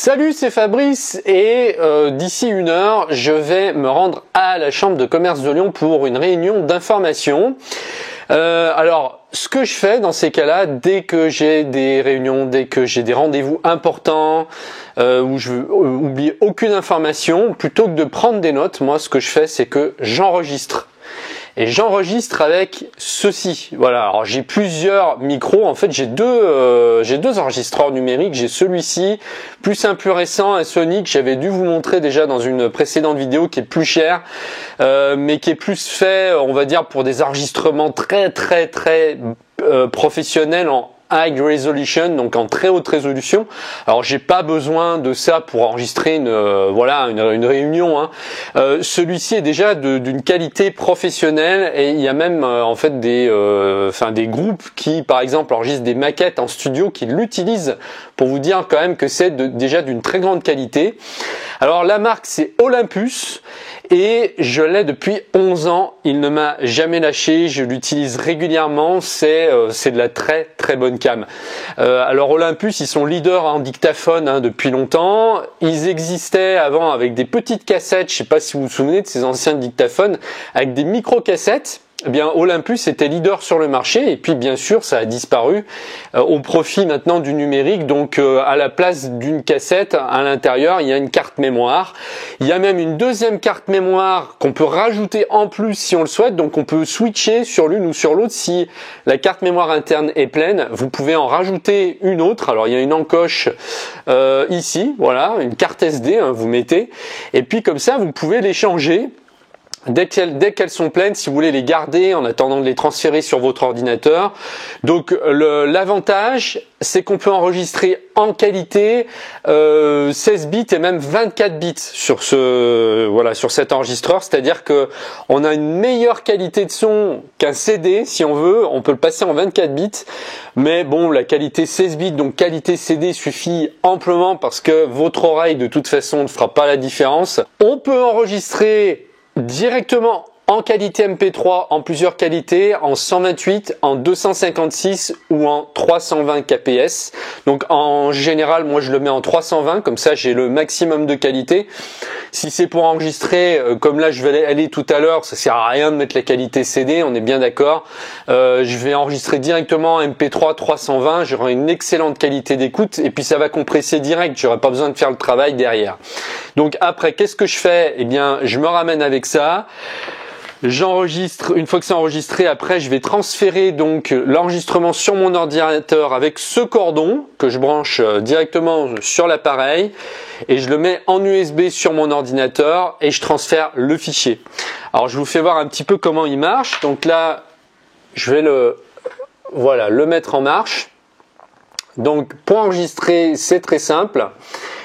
Salut, c'est Fabrice et d'ici 1 heure, je vais me rendre à la Chambre de commerce de Lyon pour une réunion d'information. Alors, ce que je fais dans ces cas-là, dès que j'ai des réunions, dès que j'ai des rendez-vous importants, où je veux oublier aucune information, plutôt que de prendre des notes, moi ce que je fais, c'est que j'enregistre. Et j'enregistre avec ceci. Voilà. Alors j'ai plusieurs micros. En fait, j'ai deux enregistreurs numériques. J'ai celui-ci, plus un plus récent, un Sony que j'avais dû vous montrer déjà dans une précédente vidéo, qui est plus cher, mais qui est plus fait, on va dire, pour des enregistrements très professionnels en high resolution, donc en très haute résolution. Alors j'ai pas besoin de ça pour enregistrer une réunion, hein. Celui-ci est déjà d'une qualité professionnelle et il y a même en fait des groupes qui par exemple enregistrent des maquettes en studio qui l'utilisent pour vous dire quand même que c'est déjà d'une très grande qualité. Alors la marque c'est Olympus et je l'ai depuis 11 ans, il ne m'a jamais lâché, je l'utilise régulièrement, c'est de la très bonne cam. Alors Olympus, ils sont leaders en dictaphone depuis longtemps. Ils existaient avant avec des petites cassettes, je sais pas si vous vous souvenez de ces anciens dictaphones, avec des micro-cassettes. Eh bien, Olympus était leader sur le marché et puis bien sûr ça a disparu au profit maintenant du numérique. Donc à la place d'une cassette, à l'intérieur il y a une carte mémoire. Il y a même une deuxième carte mémoire qu'on peut rajouter en plus si on le souhaite. Donc on peut switcher sur l'une ou sur l'autre. Si la carte mémoire interne est pleine, vous pouvez en rajouter une autre. Alors il y a une encoche ici, voilà, une carte SD, vous mettez. Et puis comme ça vous pouvez les changer. Dès qu'elles sont pleines, si vous voulez les garder en attendant de les transférer sur votre ordinateur. Donc l'avantage, c'est qu'on peut enregistrer en qualité 16 bits et même 24 bits sur cet enregistreur. C'est-à-dire que on a une meilleure qualité de son qu'un CD, si on veut. On peut le passer en 24 bits. Mais bon, la qualité 16 bits, donc qualité CD, suffit amplement parce que votre oreille, de toute façon, ne fera pas la différence. On peut enregistrer directement en qualité MP3 en plusieurs qualités, en 128, en 256 ou en 320 kps. Donc en général, moi je le mets en 320, comme ça j'ai le maximum de qualité. Si c'est pour enregistrer, comme là je vais aller tout à l'heure, ça sert à rien de mettre la qualité CD, on est bien d'accord. Je vais enregistrer directement en MP3 320, j'aurai une excellente qualité d'écoute et puis ça va compresser direct, j'aurai pas besoin de faire le travail derrière. Donc après, qu'est-ce que je fais? Eh bien, je me ramène avec ça. J'enregistre, une fois que c'est enregistré, après je vais transférer donc l'enregistrement sur mon ordinateur avec ce cordon que je branche directement sur l'appareil et je le mets en USB sur mon ordinateur et je transfère le fichier. Alors je vous fais voir un petit peu comment il marche. Donc là, je vais le mettre en marche. Donc pour enregistrer, c'est très simple.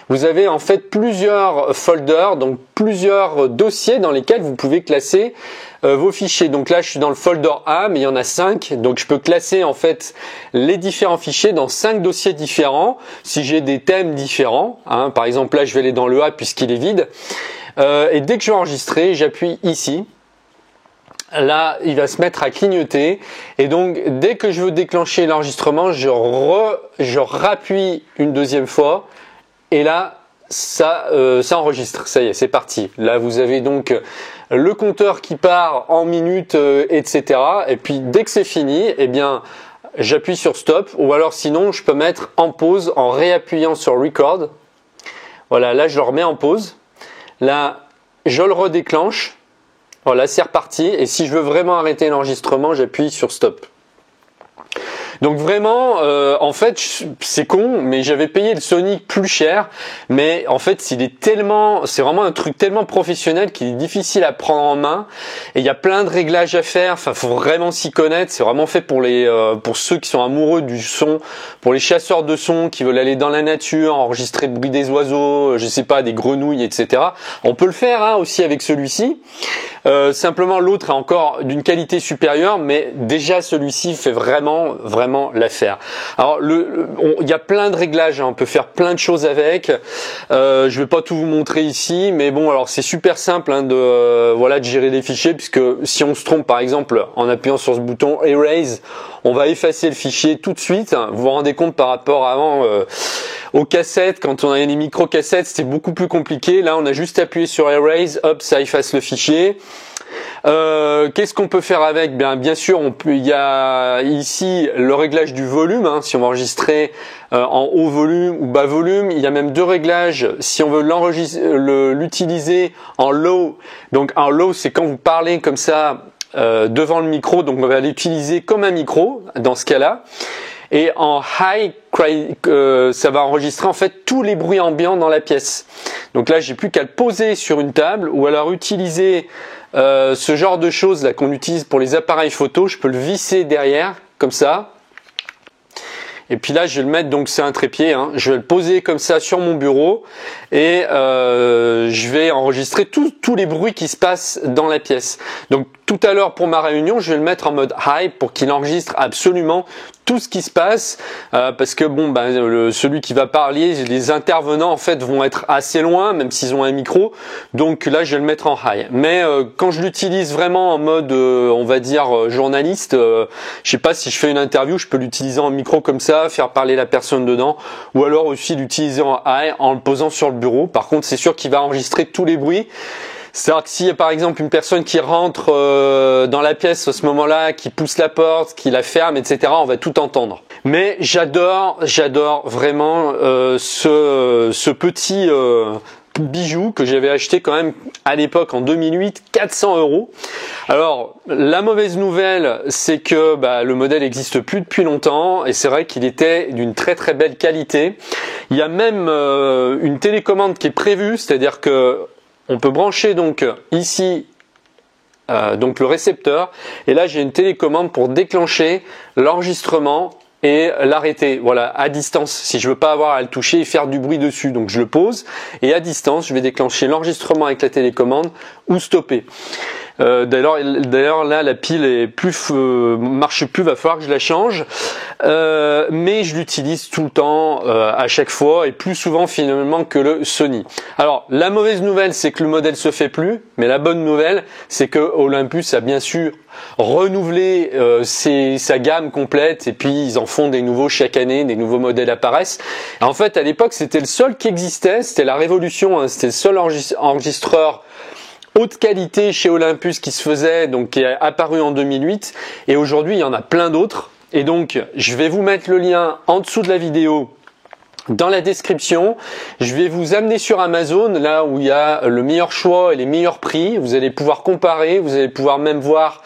Vous avez en fait plusieurs folders, donc plusieurs dossiers dans lesquels vous pouvez classer vos fichiers. Donc là, je suis dans le folder A, mais il y en a 5. Donc je peux classer en fait les différents fichiers dans 5 dossiers différents. Si j'ai des thèmes différents, par exemple là, je vais aller dans le A puisqu'il est vide. Et dès que je vais enregistrer, j'appuie ici. Là, il va se mettre à clignoter et donc dès que je veux déclencher l'enregistrement, je rappuie une deuxième fois et là, ça enregistre. Ça y est, c'est parti. Là, vous avez donc le compteur qui part en minutes, etc. Et puis dès que c'est fini, eh bien, j'appuie sur stop ou alors sinon, je peux mettre en pause en réappuyant sur record. Voilà, là, je le remets en pause. Là, je le redéclenche. Voilà, c'est reparti. Et si je veux vraiment arrêter l'enregistrement, j'appuie sur stop. Donc vraiment, en fait, c'est con, mais j'avais payé le Sony plus cher. Mais en fait, c'est vraiment un truc tellement professionnel qu'il est difficile à prendre en main. Et il y a plein de réglages à faire. Enfin, faut vraiment s'y connaître. C'est vraiment fait pour ceux qui sont amoureux du son, pour les chasseurs de son qui veulent aller dans la nature, enregistrer le bruit des oiseaux, je sais pas, des grenouilles, etc. On peut le faire aussi avec celui-ci. Simplement, l'autre est encore d'une qualité supérieure, mais déjà celui-ci fait vraiment l'affaire. Alors il y a plein de réglages, on peut faire plein de choses avec. Je vais pas tout vous montrer ici, mais bon, alors c'est super simple de gérer les fichiers, puisque si on se trompe par exemple en appuyant sur ce bouton Erase, on va effacer le fichier tout de suite. Vous vous rendez compte par rapport à avant aux cassettes, quand on avait les micro-cassettes, c'était beaucoup plus compliqué. Là, on a juste appuyé sur Erase, hop, ça efface le fichier. Qu'est-ce qu'on peut faire avec? Bien sûr, il y a ici le réglage du volume, hein, si on va enregistrer en haut volume ou bas volume. Il y a même deux réglages si on veut l'utiliser en low. Donc en low, c'est quand vous parlez comme ça devant le micro, donc on va l'utiliser comme un micro dans ce cas-là. Et en high, ça va enregistrer en fait tous les bruits ambiants dans la pièce. Donc là, j'ai plus qu'à le poser sur une table ou alors utiliser ce genre de choses là qu'on utilise pour les appareils photo. Je peux le visser derrière comme ça. Et puis là, je vais le mettre, donc c'est un trépied, hein, je vais le poser comme ça sur mon bureau et je vais enregistrer tous les bruits qui se passent dans la pièce. Donc tout à l'heure pour ma réunion, je vais le mettre en mode high pour qu'il enregistre absolument tout ce qui se passe parce que bon, celui qui va parler, les intervenants en fait vont être assez loin, même s'ils ont un micro. Donc là, je vais le mettre en high. Mais quand je l'utilise vraiment en mode, on va dire journaliste, je sais pas si je fais une interview, je peux l'utiliser en micro comme ça, faire parler la personne dedans, ou alors aussi l'utiliser en high en le posant sur le bureau. Par contre, c'est sûr qu'il va enregistrer tous les bruits. C'est-à-dire que s'il y a par exemple une personne qui rentre dans la pièce à ce moment-là, qui pousse la porte, qui la ferme, etc., on va tout entendre. Mais j'adore vraiment ce petit bijou que j'avais acheté quand même à l'époque en 2008, 400 €. Alors la mauvaise nouvelle, c'est que le modèle n'existe plus depuis longtemps et c'est vrai qu'il était d'une très très belle qualité. Il y a même une télécommande qui est prévue, c'est-à-dire que on peut brancher donc ici donc le récepteur et là j'ai une télécommande pour déclencher l'enregistrement et l'arrêter, voilà, à distance, si je veux pas avoir à le toucher et faire du bruit dessus. Donc je le pose et à distance je vais déclencher l'enregistrement avec la télécommande ou stopper. D'ailleurs là la pile est marche plus, va falloir que je la change, mais je l'utilise tout le temps à chaque fois et plus souvent finalement que le Sony. Alors la mauvaise nouvelle, c'est que le modèle se fait plus, mais la bonne nouvelle, c'est que Olympus a bien sûr renouvelé sa gamme complète et puis ils en font des nouveaux chaque année, des nouveaux modèles apparaissent. Et en fait à l'époque c'était le seul qui existait, c'était la révolution, hein, c'était le seul enregistreur haute qualité chez Olympus qui se faisait, donc qui est apparu en 2008 et aujourd'hui il y en a plein d'autres et donc je vais vous mettre le lien en dessous de la vidéo dans la description. Je vais vous amener sur Amazon, là où il y a le meilleur choix et les meilleurs prix. Vous allez pouvoir comparer, vous allez pouvoir même voir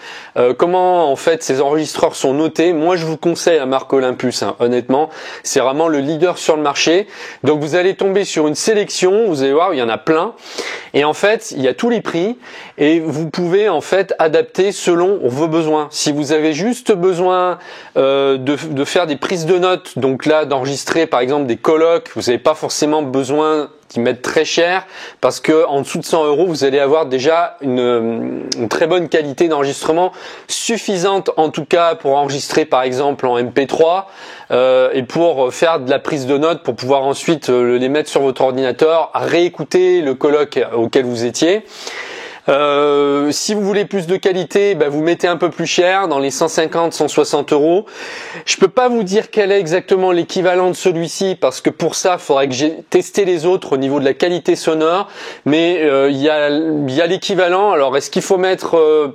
comment en fait ces enregistreurs sont notés. Moi je vous conseille la marque Olympus, hein, honnêtement, c'est vraiment le leader sur le marché. Donc vous allez tomber sur une sélection, vous allez voir, il y en a plein. Et en fait, il y a tous les prix et vous pouvez en fait adapter selon vos besoins. Si vous avez juste besoin de faire des prises de notes, donc là d'enregistrer par exemple des colloques, vous n'avez pas forcément besoin d'y mettre très cher parce que en dessous de 100 €, vous allez avoir déjà une très bonne qualité d'enregistrement, suffisante en tout cas pour enregistrer par exemple en MP3 et pour faire de la prise de notes pour pouvoir ensuite les mettre sur votre ordinateur, réécouter le colloque auquel vous étiez. Si vous voulez plus de qualité, vous mettez un peu plus cher, dans les 150-160 €. Je peux pas vous dire quel est exactement l'équivalent de celui-ci parce que pour ça, il faudrait que j'ai testé les autres au niveau de la qualité sonore. Mais il y a l'équivalent. Alors, est-ce qu'il faut mettre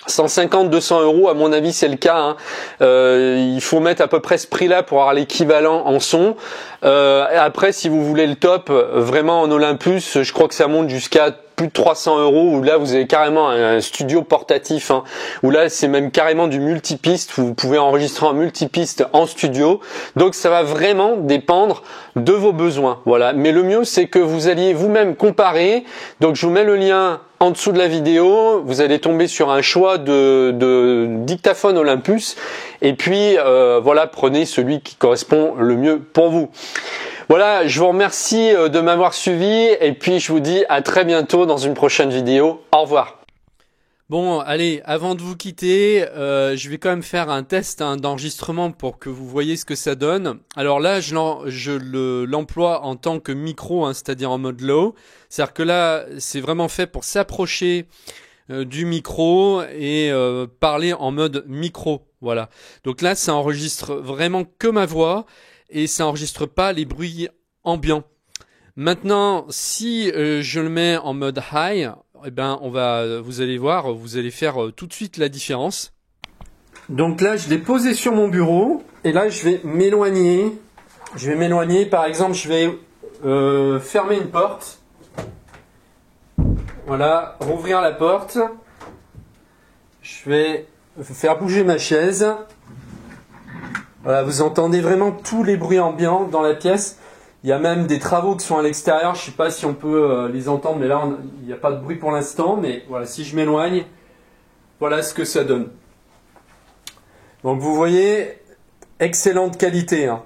150-200 €? À mon avis, c'est le cas, hein. Il faut mettre à peu près ce prix-là pour avoir l'équivalent en son. Après, si vous voulez le top, vraiment en Olympus, je crois que ça monte jusqu'à plus de 300 €, où là vous avez carrément un studio portatif, hein, où là c'est même carrément du multipiste, vous pouvez enregistrer en multipiste en studio. Donc ça va vraiment dépendre de vos besoins, voilà. Mais le mieux c'est que vous alliez vous-même comparer. Donc je vous mets le lien en dessous de la vidéo, vous allez tomber sur un choix de dictaphone Olympus et puis voilà, prenez celui qui correspond le mieux pour vous. Voilà, je vous remercie de m'avoir suivi et puis je vous dis à très bientôt dans une prochaine vidéo. Au revoir. Bon, allez, avant de vous quitter, je vais quand même faire un test d'enregistrement pour que vous voyez ce que ça donne. Alors là, je l'emploie en tant que micro, hein, c'est-à-dire en mode low. C'est-à-dire que là, c'est vraiment fait pour s'approcher du micro et parler en mode micro. Voilà. Donc là, ça enregistre vraiment que ma voix. et ça enregistre pas les bruits ambiants. Maintenant, si je le mets en mode high, eh ben vous allez voir, vous allez faire tout de suite la différence. Donc là, je l'ai posé sur mon bureau et là, je vais m'éloigner. Par exemple, je vais fermer une porte. Voilà, rouvrir la porte. Je vais faire bouger ma chaise. Voilà, vous entendez vraiment tous les bruits ambiants dans la pièce. Il y a même des travaux qui sont à l'extérieur. Je ne sais pas si on peut les entendre, mais là, il n'y a pas de bruit pour l'instant. Mais voilà, si je m'éloigne, voilà ce que ça donne. Donc vous voyez, excellente qualité, hein.